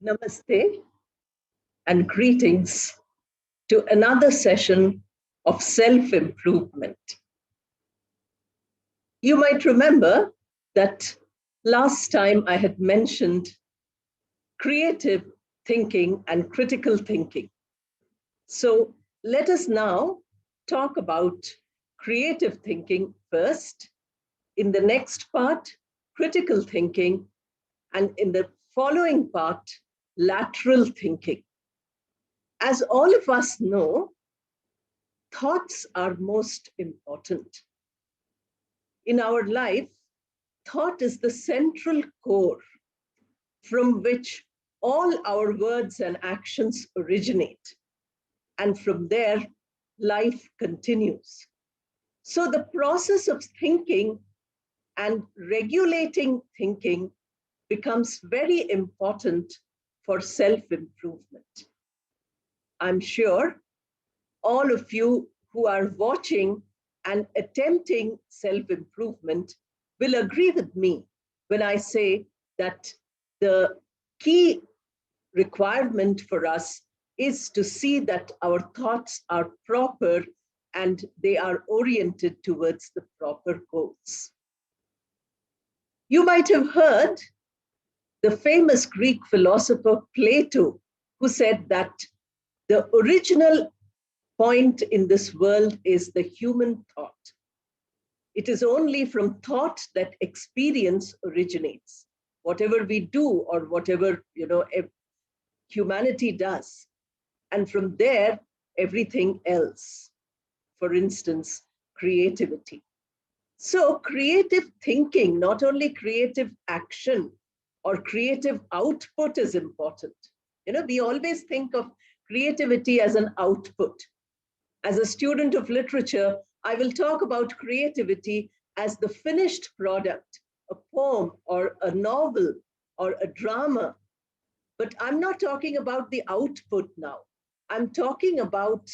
Namaste and greetings to another session of self-improvement. You might remember that last time I had mentioned creative thinking and critical thinking. So let us now talk about creative thinking first, in the next part, critical thinking, and in the following part, lateral thinking. As all of us know, thoughts are most important. In our life, thought is the central core from which all our words and actions originate. And from there, life continues. So the process of thinking and regulating thinking becomes very important for self-improvement. I'm sure all of you who are watching and attempting self-improvement will agree with me when I say that the key requirement for us is to see that our thoughts are proper and they are oriented towards the proper goals. You might have heard the famous Greek philosopher Plato, who said that the original point in this world is the human thought. It is only from thought that experience originates. Whatever we do or whatever humanity does, and from there everything else. For instance, creativity. So creative thinking, not only creative action or creative output, is important. We always think of creativity as an output. As a student of literature, I will talk about creativity as the finished product, a poem or a novel or a drama. But I'm not talking about the output now. I'm talking about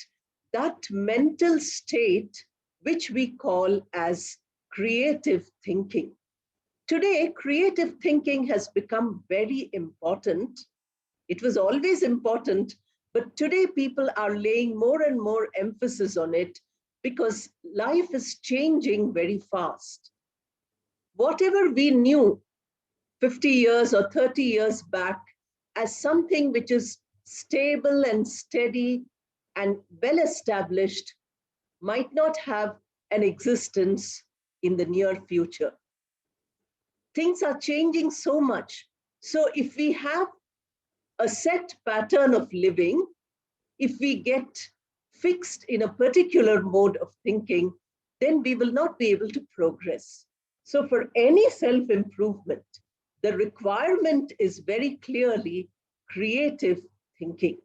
that mental state which we call as creative thinking. Today, creative thinking has become very important. It was always important, but today people are laying more and more emphasis on it because life is changing very fast. Whatever we knew 50 years or 30 years back as something which is stable and steady and well established might not have an existence in the near future. Things are changing so much. So if we have a set pattern of living, if we get fixed in a particular mode of thinking, then we will not be able to progress. So for any self-improvement, the requirement is very clearly creative thinking.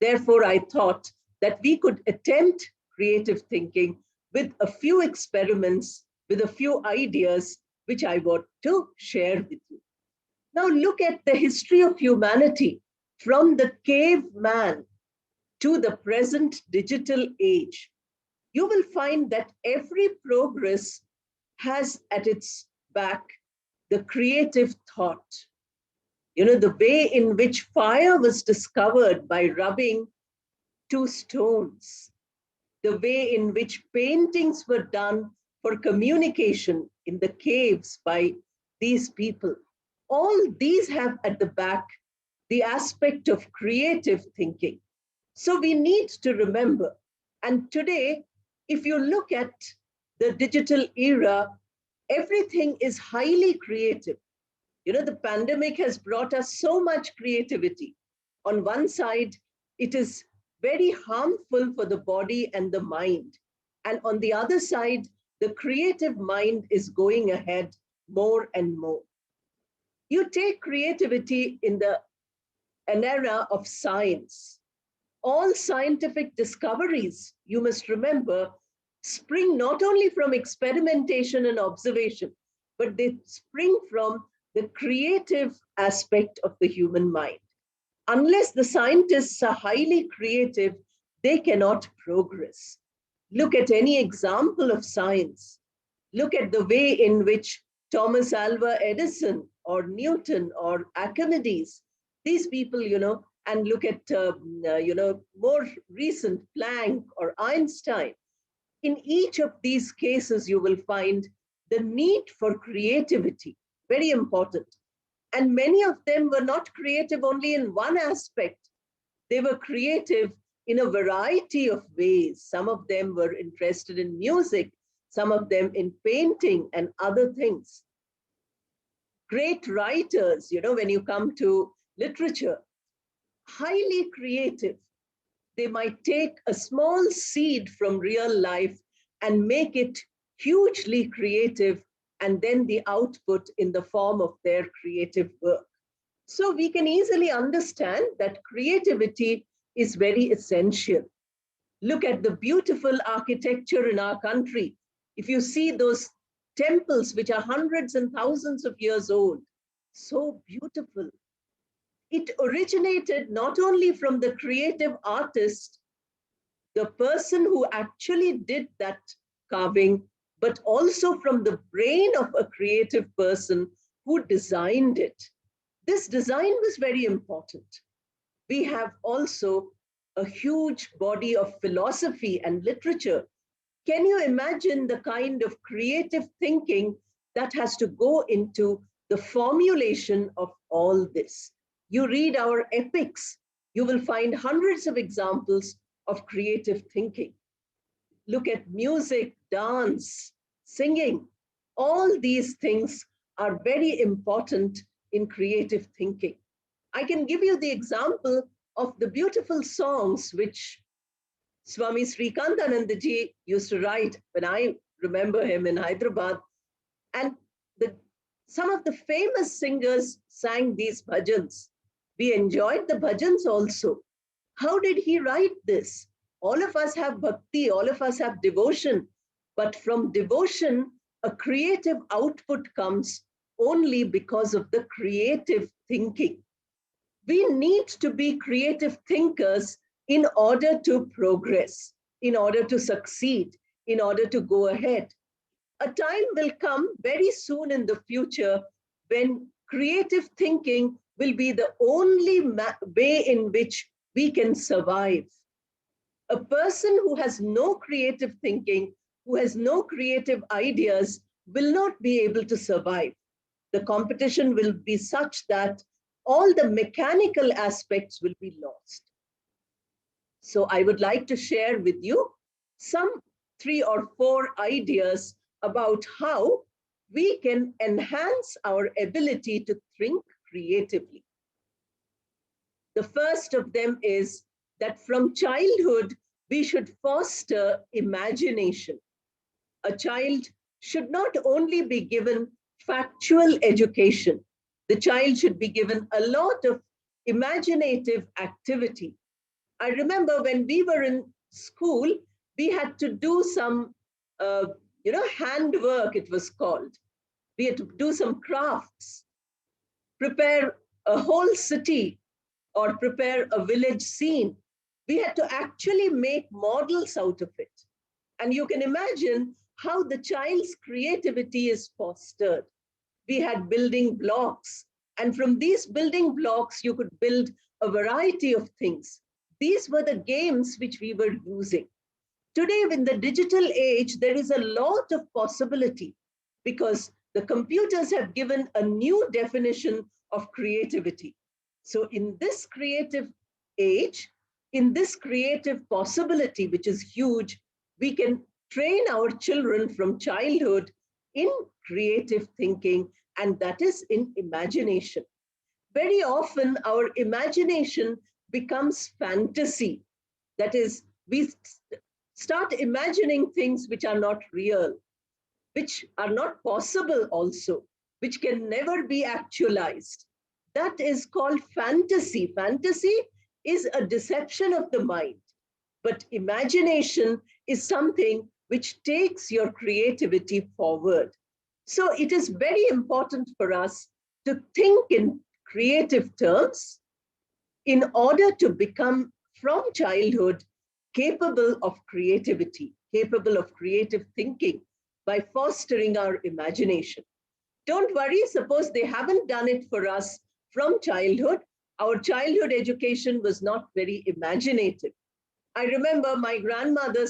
Therefore, I thought that we could attempt creative thinking with a few experiments, with a few ideas, which I want to share with you. Now look at the history of humanity from the caveman to the present digital age. You will find that every progress has at its back the creative thought. The way in which fire was discovered by rubbing two stones, the way in which paintings were done for communication in the caves by these people. All these have at the back the aspect of creative thinking. So we need to remember. And today, if you look at the digital era, everything is highly creative. The pandemic has brought us so much creativity. On one side, it is very harmful for the body and the mind. And on the other side, the creative mind is going ahead more and more. You take creativity in an era of science. All scientific discoveries, you must remember, spring not only from experimentation and observation, but they spring from the creative aspect of the human mind. Unless the scientists are highly creative, they cannot progress. Look at any example of science. Look at the way in which Thomas Alva Edison or Newton or Archimedes, These people, and look at, more recent Planck or Einstein. In each of these cases, you will find the need for creativity, very important. And many of them were not creative only in one aspect. They were creative in a variety of ways. Some of them were interested in music, some of them in painting and other things. Great writers, when you come to literature, highly creative. They might take a small seed from real life and make it hugely creative, and then the output in the form of their creative work. So we can easily understand that creativity is very essential. Look at the beautiful architecture in our country. If you see those temples, which are hundreds and thousands of years old, so beautiful. It originated not only from the creative artist, the person who actually did that carving, but also from the brain of a creative person who designed it. This design was very important. We have also a huge body of philosophy and literature. Can you imagine the kind of creative thinking that has to go into the formulation of all this? You read our epics, you will find hundreds of examples of creative thinking. Look at music, dance, singing. All these things are very important in creative thinking. I can give you the example of the beautiful songs which Swami Srikandanandaji used to write when I remember him in Hyderabad. And some of the famous singers sang these bhajans. We enjoyed the bhajans also. How did he write this? All of us have bhakti, all of us have devotion, but from devotion, a creative output comes only because of the creative thinking. We need to be creative thinkers in order to progress, in order to succeed, in order to go ahead. A time will come very soon in the future when creative thinking will be the only way in which we can survive. A person who has no creative thinking, who has no creative ideas, will not be able to survive. The competition will be such that all the mechanical aspects will be lost. So I would like to share with you some 3 or 4 ideas about how we can enhance our ability to think creatively. The first of them is that from childhood, we should foster imagination. A child should not only be given factual education, the child should be given a lot of imaginative activity. I remember when we were in school, we had to do some, handwork, it was called. We had to do some crafts, prepare a whole city or prepare a village scene. We had to actually make models out of it. And you can imagine how the child's creativity is fostered. We had building blocks, and from these building blocks, you could build a variety of things. These were the games which we were using. Today, in the digital age, there is a lot of possibility because the computers have given a new definition of creativity. So in this creative age, in this creative possibility, which is huge, we can train our children from childhood in creative thinking, and that is in imagination. Very often, our imagination becomes fantasy. That is, we start imagining things which are not real, which are not possible also, which can never be actualized. That is called fantasy. Fantasy is a deception of the mind, but imagination is something which takes your creativity forward. So it is very important for us to think in creative terms in order to become from childhood capable of creativity, capable of creative thinking by fostering our imagination. Don't worry, suppose they haven't done it for us from childhood, Our childhood education was not very imaginative. I remember my grandmother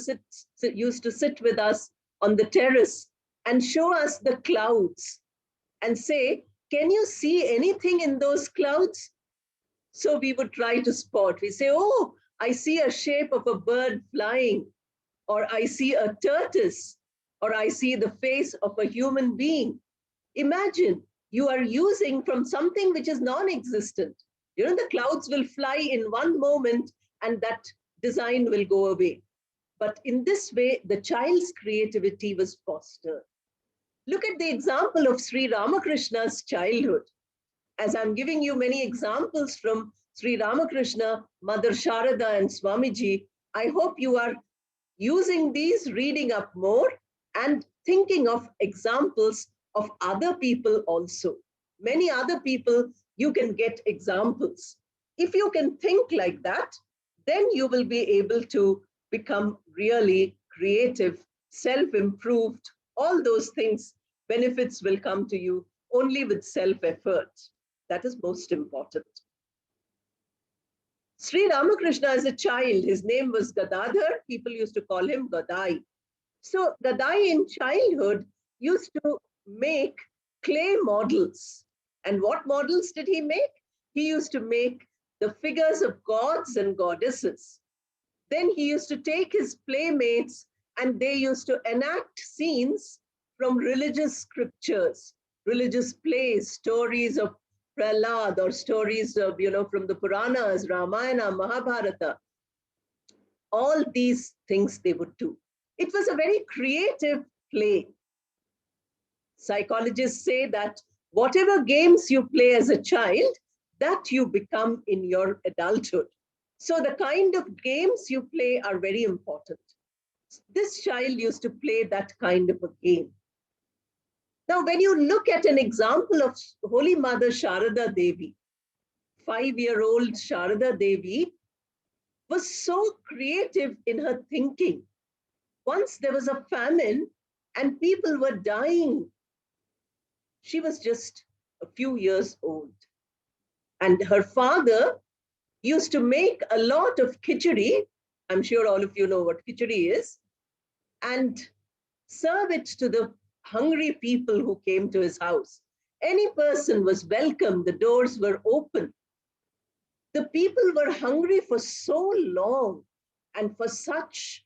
used to sit with us on the terrace and show us the clouds and say, "Can you see anything in those clouds?" So we would try to spot. We say, "Oh, I see a shape of a bird flying, or I see a tortoise, or I see the face of a human being." Imagine you are using from something which is non-existent. The clouds will fly in one moment and that design will go away. But in this way, the child's creativity was fostered. Look at the example of Sri Ramakrishna's childhood. As I'm giving you many examples from Sri Ramakrishna, Mother Sharada, and Swamiji, I hope you are using these, reading up more, and thinking of examples of other people also. Many other people, you can get examples. If you can think like that, then you will be able to become really creative, self-improved, all those things. Benefits will come to you only with self-effort. That is most important. Sri Ramakrishna as a child, his name was Gadadhar. People used to call him Gadai. So Gadai in childhood used to make clay models. And what models did he make? He used to make the figures of gods and goddesses. Then he used to take his playmates and they used to enact scenes from religious scriptures, religious plays, stories of Prahlad, or stories of, from the Puranas, Ramayana, Mahabharata. All these things they would do. It was a very creative play. Psychologists say that whatever games you play as a child, that you become in your adulthood. So the kind of games you play are very important. This child used to play that kind of a game. Now, when you look at an example of Holy Mother Sharada Devi, 5-year-old Sharada Devi was so creative in her thinking. Once there was a famine and people were dying. She was just a few years old. And her father used to make a lot of khichdi. I'm sure all of you know what khichdi is. And serve it to the hungry people who came to his house. Any person was welcome. The doors were open. The people were hungry for so long and for such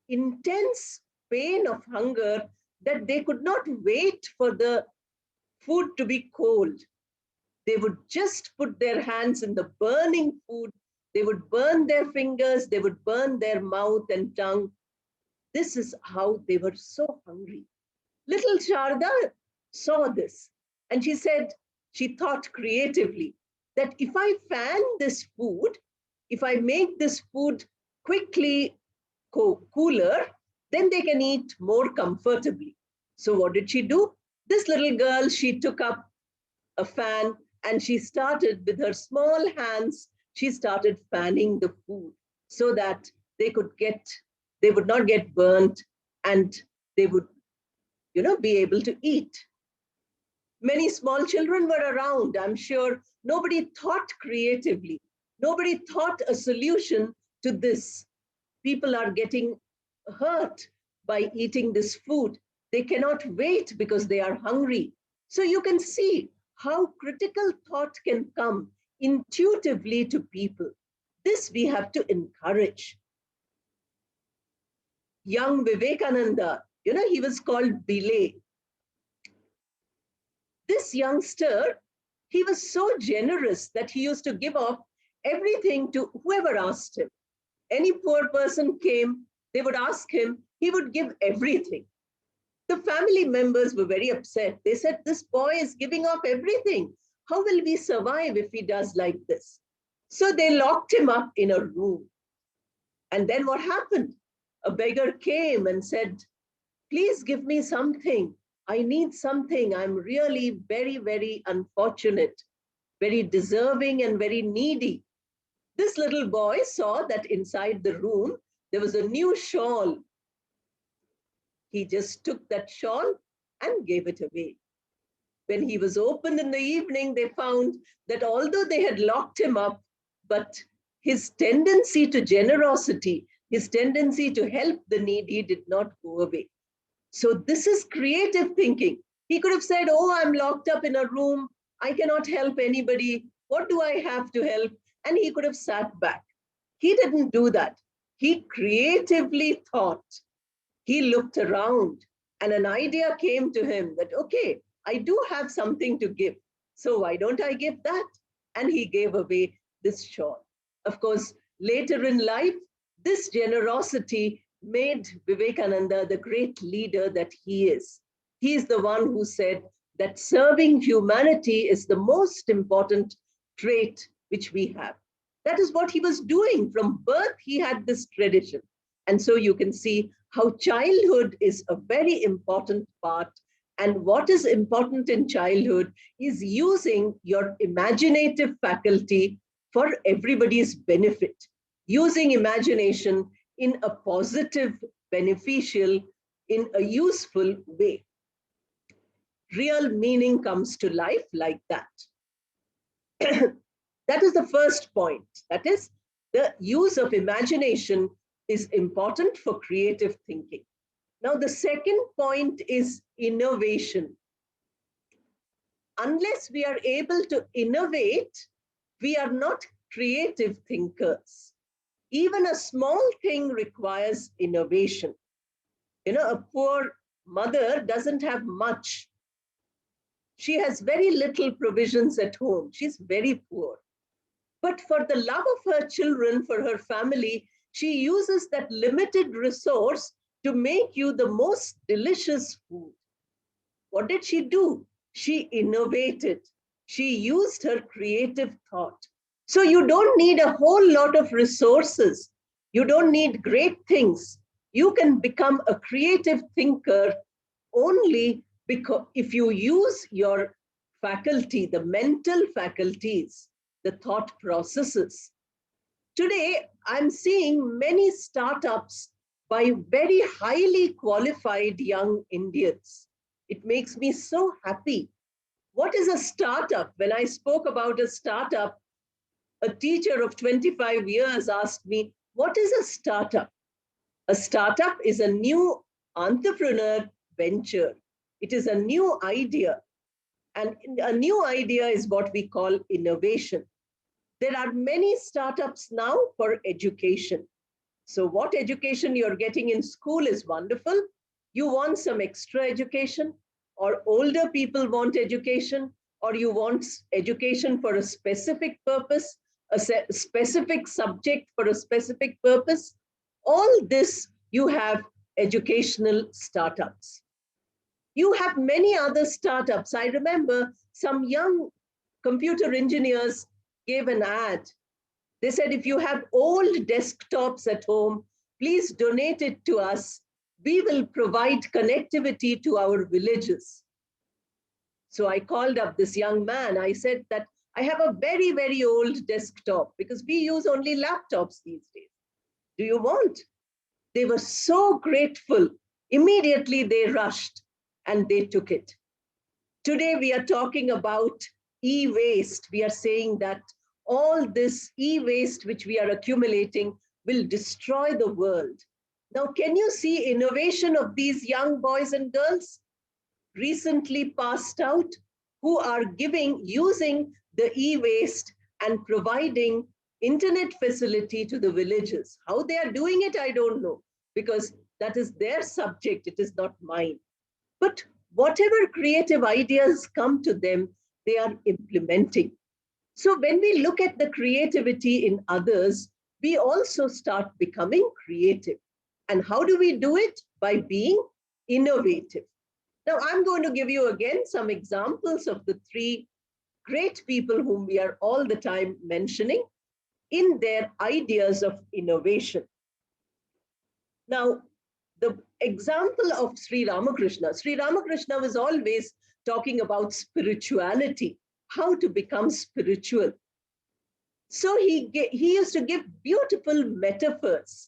intense pain of hunger that they could not wait for the food to be cold. They would just put their hands in the burning food. They would burn their fingers. They would burn their mouth and tongue. This is how they were so hungry. Little Sharda saw this and she said, she thought creatively that if I fan this food, if I make this food quickly cooler, then they can eat more comfortably. So what did she do? This little girl, she took up a fan and she started with her small hands, she started fanning the food so that they would not get burnt and they would, be able to eat. Many small children were around. I'm sure nobody thought creatively. Nobody thought a solution to this. People are getting hurt by eating this food. They cannot wait because they are hungry. So you can see how critical thought can come intuitively to people. This we have to encourage. Young Vivekananda, he was called Bile. This youngster, he was so generous that he used to give up everything to whoever asked him. Any poor person came, they would ask him, he would give everything. The family members were very upset. They said, this boy is giving up everything. How will we survive if he does like this? So they locked him up in a room. And then what happened? A beggar came and said, please give me something. I need something. I'm really very, very unfortunate, very deserving and very needy. This little boy saw that inside the room, there was a new shawl. He just took that shawl and gave it away. When he was opened in the evening, they found that although they had locked him up, but his tendency to generosity, his tendency to help the needy did not go away. So this is creative thinking. He could have said, oh, I'm locked up in a room. I cannot help anybody. What do I have to help? And he could have sat back. He didn't do that. He creatively thought. He looked around and an idea came to him that, okay, I do have something to give. So why don't I give that? And he gave away this shawl. Of course, later in life, this generosity made Vivekananda the great leader that he is. He is the one who said that serving humanity is the most important trait which we have. That is what he was doing. From birth, he had this tradition. And so you can see how childhood is a very important part. And what is important in childhood is using your imaginative faculty for everybody's benefit, using imagination in a positive, beneficial, in a useful way. Real meaning comes to life like that. That is the first point. That is, the use of imagination is important for creative thinking. Now, the second point is innovation. Unless we are able to innovate, we are not creative thinkers. Even a small thing requires innovation. You know, a poor mother doesn't have much. She has very little provisions at home. She's very poor. But for the love of her children, for her family, she uses that limited resource to make you the most delicious food. What did she do? She innovated. She used her creative thought. So you don't need a whole lot of resources. You don't need great things. You can become a creative thinker only because if you use your faculty, the mental faculties, the thought processes. Today, I'm seeing many startups by very highly qualified young Indians. It makes me so happy. What is a startup? When I spoke about a startup, a teacher of 25 years asked me, what is a startup? A startup is a new entrepreneur venture. It is a new idea. And a new idea is what we call innovation. There are many startups now for education. So what education you're getting in school is wonderful. You want some extra education, or older people want education, or you want education for a specific purpose, a specific subject for a specific purpose. All this, you have educational startups. You have many other startups. I remember some young computer engineers gave an ad. They said, if you have old desktops at home, please donate it to us. We will provide connectivity to our villages. So I called up this young man. I said that I have a very, very old desktop because we use only laptops these days. Do you want? They were so grateful. Immediately they rushed and they took it. Today we are talking about e-waste. We are saying that all this e-waste which we are accumulating will destroy the world. Now, can you see innovation of these young boys and girls recently passed out who are using the e-waste and providing internet facility to the villages? How they are doing it, I don't know, because that is their subject. It is not mine. But whatever creative ideas come to them, they are implementing. So when we look at the creativity in others, we also start becoming creative. And how do we do it? By being innovative. Now, I'm going to give you again some examples of the three great people whom we are all the time mentioning in their ideas of innovation. Now, the example of Sri Ramakrishna was always talking about spirituality, how to become spiritual. So he used to give beautiful metaphors.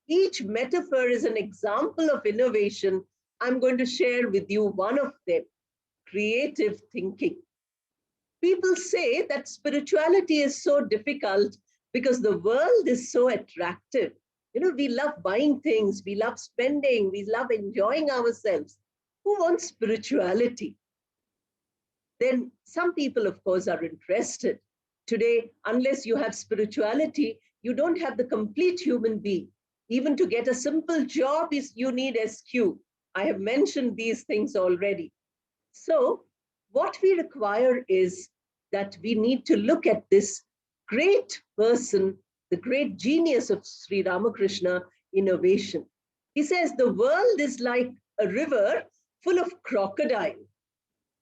Each metaphor is an example of innovation. I'm going to share with you one of them. creative thinking. People say that spirituality is so difficult because the world is so attractive. We love buying things, we love spending, we love enjoying ourselves. Who wants spirituality? Then some people, of course, are interested. Today, unless you have spirituality, you don't have the complete human being. Even to get a simple job, you need SQ. I have mentioned these things already. So what we require is that we need to look at this great person, the great genius of Sri Ramakrishna, innovation. He says the world is like a river full of crocodile.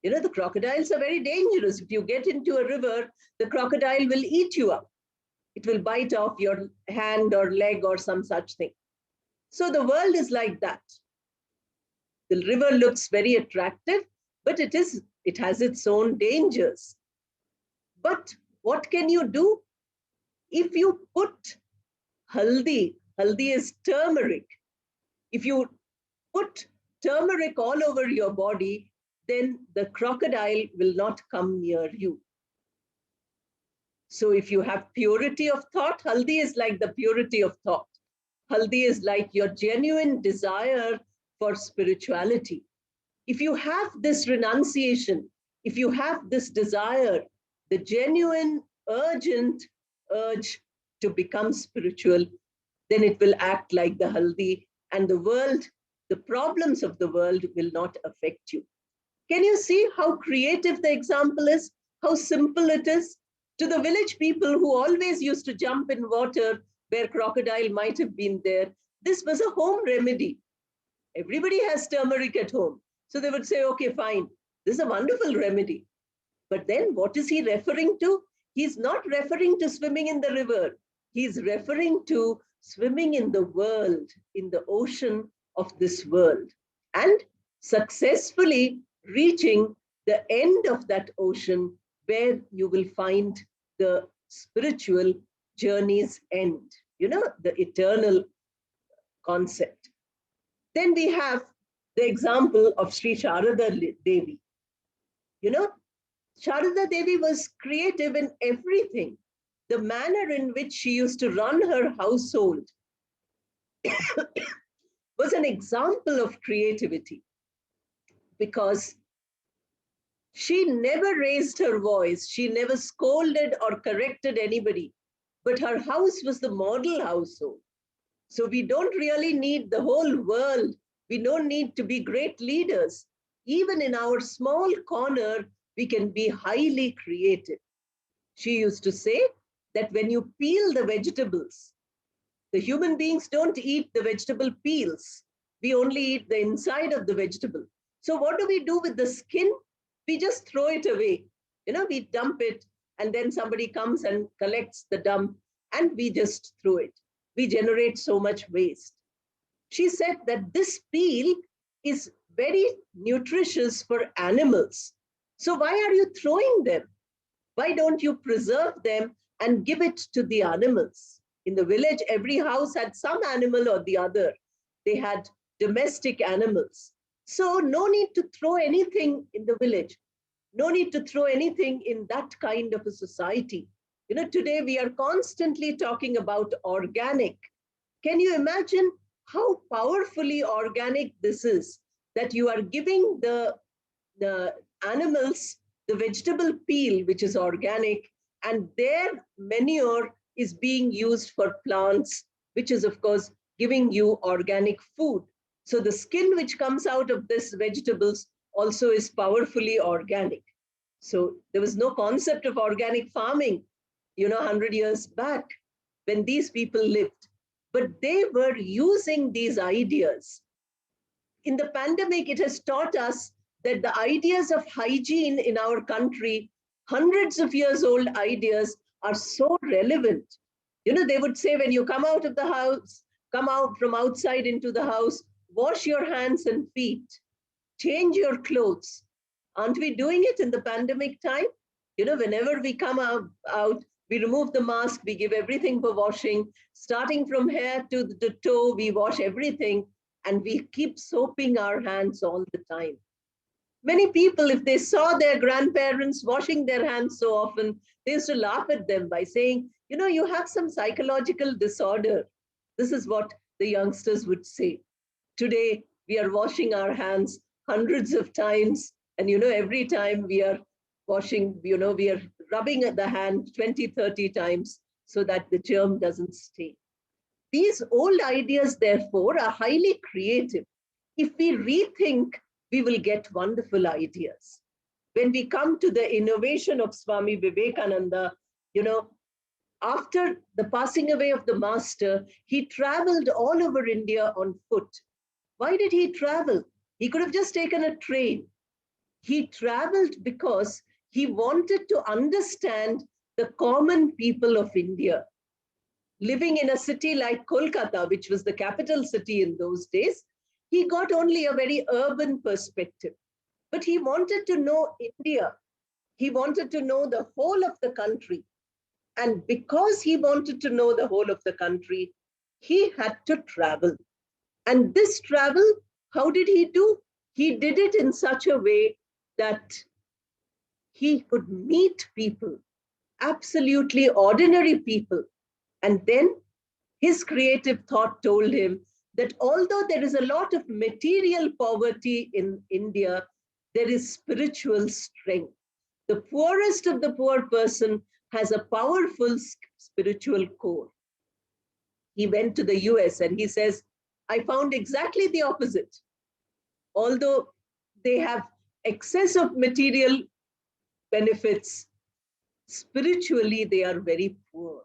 The crocodiles are very dangerous. If you get into a river, the crocodile will eat you up. It will bite off your hand or leg or some such thing. So the world is like that. The river looks very attractive, but it has its own dangers. But what can you do? If you put haldi is turmeric. If you put turmeric all over your body, then the crocodile will not come near you. So if you have purity of thought, haldi is like the purity of thought. Haldi is like your genuine desire for spirituality. If you have this renunciation, if you have this desire, the genuine, urgent urge to become spiritual, then it will act like the haldi, and the world, the problems of the world will not affect you. Can you see how creative the example is? How simple it is? To the village people who always used to jump in water where crocodile might have been there, this was a home remedy. Everybody has turmeric at home. So they would say, okay, fine, this is a wonderful remedy. But then what is he referring to? He's not referring to swimming in the river. He's referring to swimming in the world, in the ocean of this world, and successfully reaching the end of that ocean where you will find the spiritual journey's end, the eternal concept. Then we have the example of Sri Sharada Devi. Sharada Devi was creative in everything. The manner in which she used to run her household was an example of creativity, because she never raised her voice. She never scolded or corrected anybody, but her house was the model household. So we don't really need the whole world. We don't need to be great leaders. Even in our small corner, we can be highly creative. She used to say that when you peel the vegetables, the human beings don't eat the vegetable peels. We only eat the inside of the vegetable. So what do we do with the skin? We just throw it away. We dump it, and then somebody comes and collects the dump, and we just throw it. We generate so much waste. She said that this peel is very nutritious for animals. So why are you throwing them? Why don't you preserve them and give it to the animals? In the village, every house had some animal or the other. They had domestic animals. So no need to throw anything in the village. No need to throw anything in that kind of a society. Today we are constantly talking about organic. Can you imagine how powerfully organic this is? That you are giving the animals the vegetable peel, which is organic, and their manure is being used for plants, which is, of course, giving you organic food. So the skin which comes out of this vegetables also is powerfully organic. So there was no concept of organic farming, 100 years back when these people lived. But they were using these ideas. In the pandemic, it has taught us that the ideas of hygiene in our country, hundreds of years old ideas, are so relevant. They would say when you come out of the house, come out from outside into the house, wash your hands and feet, change your clothes. Aren't we doing it in the pandemic time? Whenever we come out, we remove the mask, we give everything for washing. Starting from hair to the toe, we wash everything, and we keep soaping our hands all the time. Many people, if they saw their grandparents washing their hands so often, they used to laugh at them by saying, you know, you have some psychological disorder. This is what the youngsters would say. Today, we are washing our hands hundreds of times. And, you know, every time we are washing, you know, we are rubbing at the hand 20, 30 times so that the germ doesn't stay. These old ideas, therefore, are highly creative. If we rethink, we will get wonderful ideas. When we come to the innovation of Swami Vivekananda, you know, after the passing away of the master, he traveled all over India on foot. Why did he travel? He could have just taken a train. He traveled because he wanted to understand the common people of India. Living in a city like Kolkata, which was the capital city in those days, he got only a very urban perspective. But he wanted to know India. He wanted to know the whole of the country. And because he wanted to know the whole of the country, he had to travel. And this travel, how did he do? He did it in such a way that he could meet people, absolutely ordinary people. And then his creative thought told him that although there is a lot of material poverty in India, there is spiritual strength. The poorest of the poor person has a powerful spiritual core. He went to the US and he says, I found exactly the opposite. Although they have excess of material benefits, spiritually they are very poor.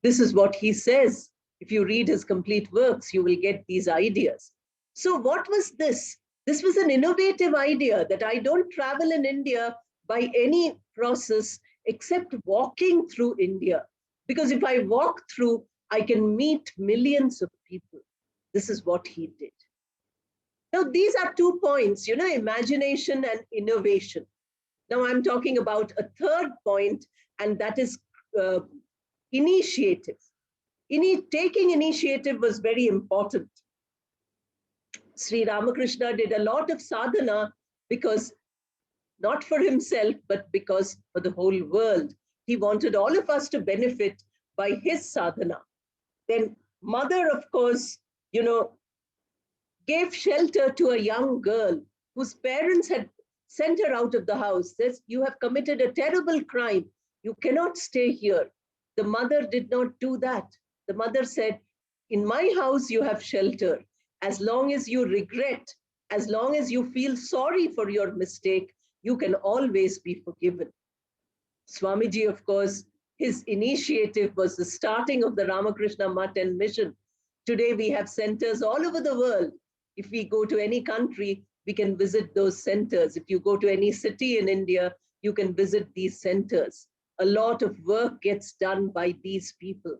This is what he says. If you read his complete works, you will get these ideas. So what was this? This was an innovative idea that I don't travel in India by any process except walking through India. Because if I walk through, I can meet millions of people. This is what he did. Now, these are 2 points, you know, imagination and innovation. Now, I'm talking about a third point, and that is initiative. Taking initiative was very important. Sri Ramakrishna did a lot of sadhana because not for himself, but because for the whole world. He wanted all of us to benefit by his sadhana. Then mother, of course, you know, gave shelter to a young girl whose parents had sent her out of the house. Says, you have committed a terrible crime. You cannot stay here. The mother did not do that. The mother said, in my house, you have shelter. As long as you regret, as long as you feel sorry for your mistake, you can always be forgiven. Swamiji, of course, his initiative was the starting of the Ramakrishna Mutt and Mission. Today, we have centers all over the world. If we go to any country, we can visit those centers. If you go to any city in India, you can visit these centers. A lot of work gets done by these people.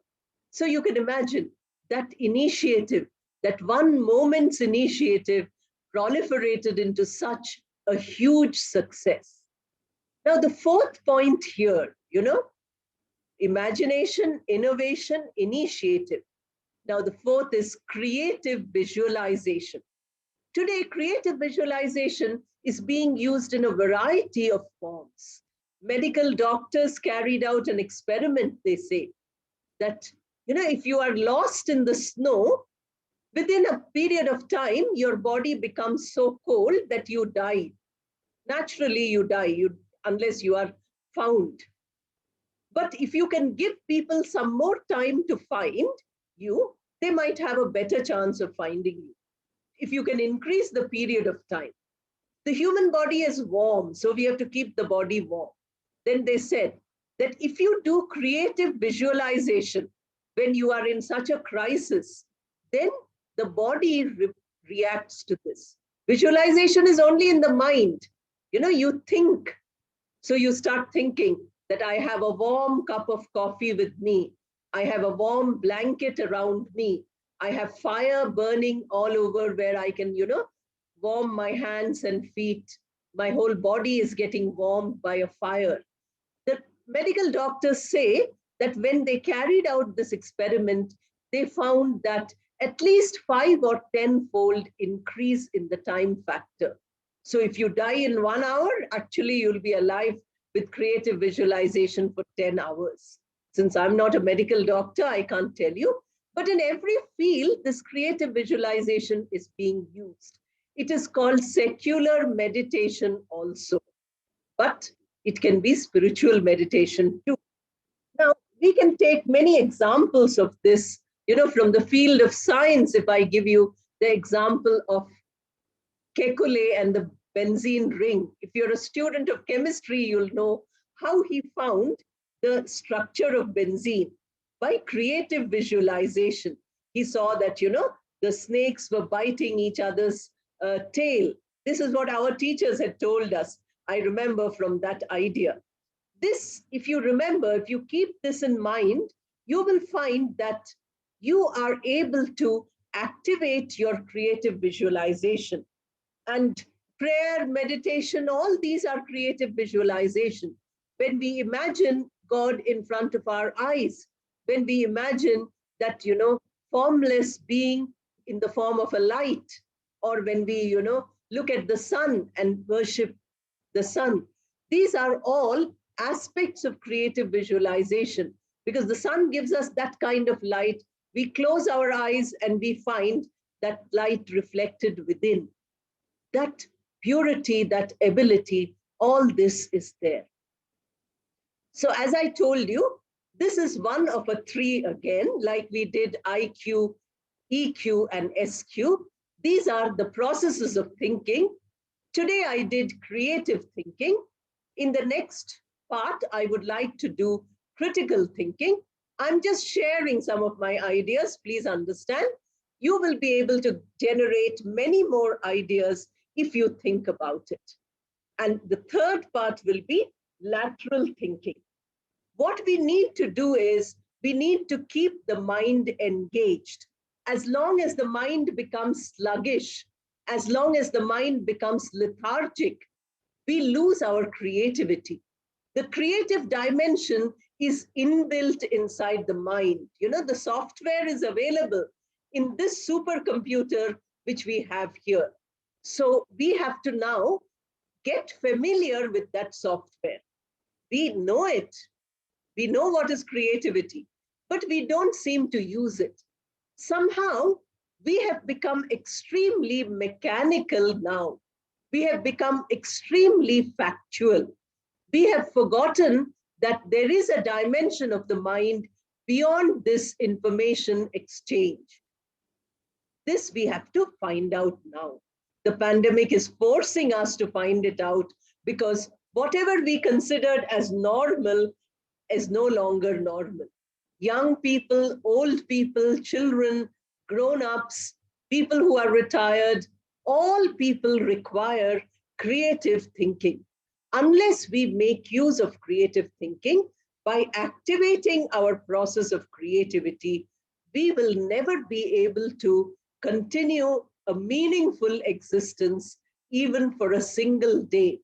So you can imagine that initiative, that one moment's initiative proliferated into such a huge success. Now, the fourth point here, you know, imagination, innovation, initiative. Now, the fourth is creative visualization. Today, creative visualization is being used in a variety of forms. Medical doctors carried out an experiment, they say, that, you know, if you are lost in the snow, within a period of time, your body becomes so cold that you die. Naturally, you die unless you are found. But if you can give people some more time to find you, they might have a better chance of finding you. If you can increase the period of time. The human body is warm, so we have to keep the body warm. Then they said that if you do creative visualization when you are in such a crisis, then the body reacts to this. Visualization is only in the mind. You know, you think. So you start thinking that I have a warm cup of coffee with me. I have a warm blanket around me. I have fire burning all over where I can, you know, warm my hands and feet. My whole body is getting warmed by a fire. The medical doctors say that when they carried out this experiment, they found that at least 5 or 10-fold increase in the time factor. So if you die in 1 hour, actually you'll be alive with creative visualization for 10 hours. Since I'm not a medical doctor, I can't tell you. But in every field, this creative visualization is being used. It is called secular meditation also, but it can be spiritual meditation too. Now, we can take many examples of this, from the field of science. If I give you the example of Kekulé and the benzene ring. If you're a student of chemistry, you'll know how he found the structure of benzene by creative visualization. He saw that, the snakes were biting each other's tail. This is what our teachers had told us. I remember from that idea. This, if you remember, if you keep this in mind, you will find that you are able to activate your creative visualization. And prayer, meditation, all these are creative visualization. When we imagine God in front of our eyes, when we imagine that, formless being in the form of a light, or when we, look at the sun and worship the sun, these are all aspects of creative visualization, because the sun gives us that kind of light. We close our eyes and we find that light reflected within. That purity, that ability, all this is there. So as I told you, this is one of a three again, like we did IQ, EQ, and SQ. These are the processes of thinking. Today I did creative thinking. In the next part, I would like to do critical thinking. I'm just sharing some of my ideas, please understand. You will be able to generate many more ideas if you think about it. And the third part will be lateral thinking. What we need to do is we need to keep the mind engaged. As long as the mind becomes sluggish, as long as the mind becomes lethargic, we lose our creativity. The creative dimension is inbuilt inside the mind. The software is available in this supercomputer which we have here. So we have to now get familiar with that software. We know it. We know what is creativity, but we don't seem to use it. Somehow, we have become extremely mechanical now. We have become extremely factual. We have forgotten that there is a dimension of the mind beyond this information exchange. This we have to find out now. The pandemic is forcing us to find it out, because whatever we considered as normal is no longer normal. Young people, old people, children, grown-ups, people who are retired, all people require creative thinking. Unless we make use of creative thinking by activating our process of creativity, we will never be able to continue a meaningful existence even for a single day.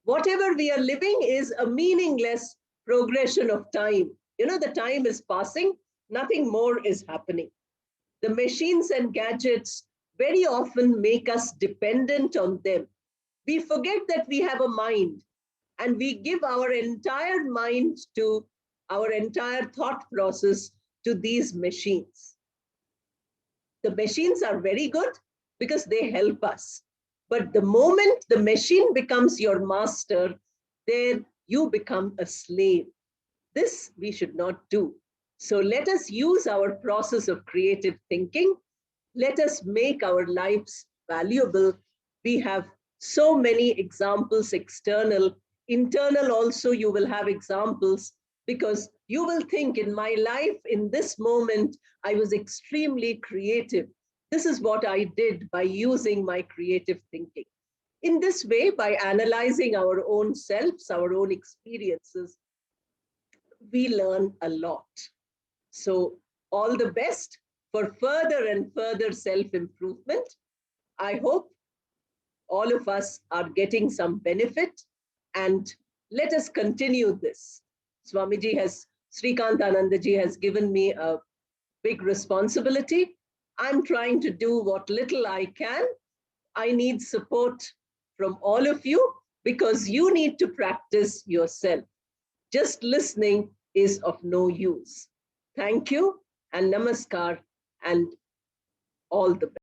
Whatever we are living is a meaningless progression of time. The time is passing, nothing more is happening. The machines and gadgets very often make us dependent on them. We forget that we have a mind, and we give our entire mind to our entire thought process to these machines. The machines are very good because they help us. But the moment the machine becomes your master, then you become a slave. This we should not do. So let us use our process of creative thinking. Let us make our lives valuable. We have so many examples, external, internal also you will have examples, because you will think, in my life, in this moment, I was extremely creative. This is what I did by using my creative thinking. In this way, by analyzing our own selves, our own experiences, we learn a lot. So all the best for further and further self-improvement. I hope all of us are getting some benefit, and let us continue this. Swamiji has, Srikantanandaji has given me a big responsibility. I'm trying to do what little I can. I need support from all of you because you need to practice yourself. Just listening is of no use. Thank you and namaskar and all the best.